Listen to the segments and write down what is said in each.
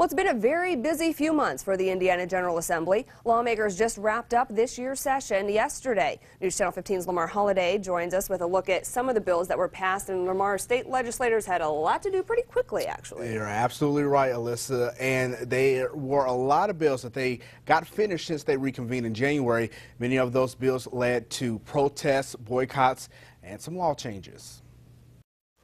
Well, it's been a very busy few months for the Indiana General Assembly. Lawmakers just wrapped up this year's session yesterday. News Channel 15's Lamar Holliday joins us with a look at some of the bills that were passed, and Lamar, state legislators had a lot to do pretty quickly, actually. You're absolutely right, Alyssa, and there were a lot of bills that they got finished since they reconvened in January. Many of those bills led to protests, boycotts, and some law changes.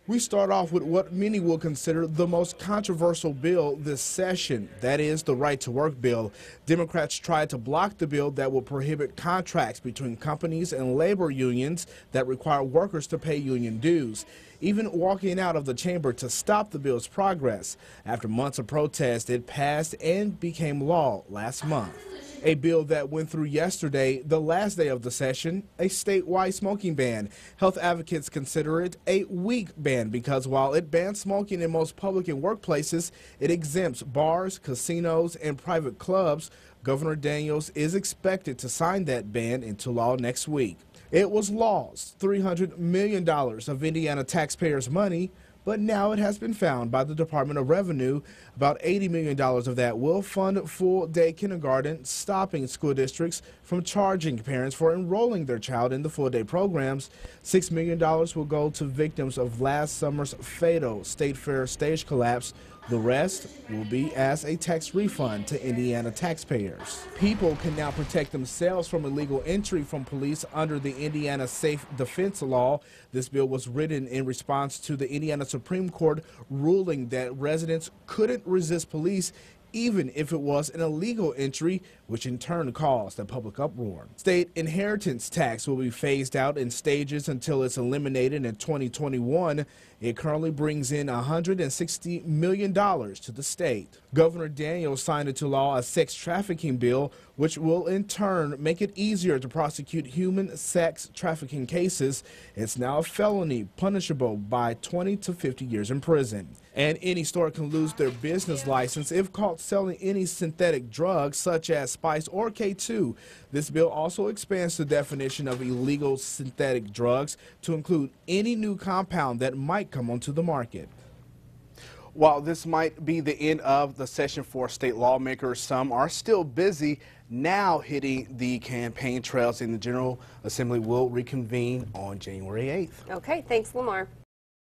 We start off with what many will consider the most controversial bill this session. That is the Right to Work bill. Democrats tried to block the bill that will prohibit contracts between companies and labor unions that require workers to pay union dues, even walking out of the chamber to stop the bill's progress. After months of protest, it passed and became law last month. A bill that went through yesterday, the last day of the session, a statewide smoking ban. Health advocates consider it a weak ban because while it bans smoking in most public and workplaces, it exempts bars, casinos, and private clubs. Governor Daniels is expected to sign that ban into law next week. It was lost $300 million of Indiana taxpayers' money, but now it has been found by the Department of Revenue. About $80 million of that will fund full-day kindergarten, stopping school districts from charging parents for enrolling their child in the full-day programs. $6 million will go to victims of last summer's fatal State Fair stage collapse. The rest will be as a tax refund to Indiana taxpayers. People can now protect themselves from illegal entry from police under the Indiana Safe Defense Law. This bill was written in response to the Indiana Supreme Court ruling that residents couldn't resist police even if it was an illegal entry, which in turn caused a public uproar. State inheritance tax will be phased out in stages until it's eliminated in 2021. It currently brings in $160 million to the state. Governor Daniels signed into law a sex trafficking bill, which will in turn make it easier to prosecute human sex trafficking cases. It's now a felony punishable by 20 to 50 years in prison. And any store can lose their business license if caught selling any synthetic drugs such as Spice or K2. This bill also expands the definition of illegal synthetic drugs to include any new compound that might come onto the market. While this might be the end of the session for state lawmakers, some are still busy now hitting the campaign trails, and the General Assembly will reconvene on January 8th. Okay, thanks, Lamar.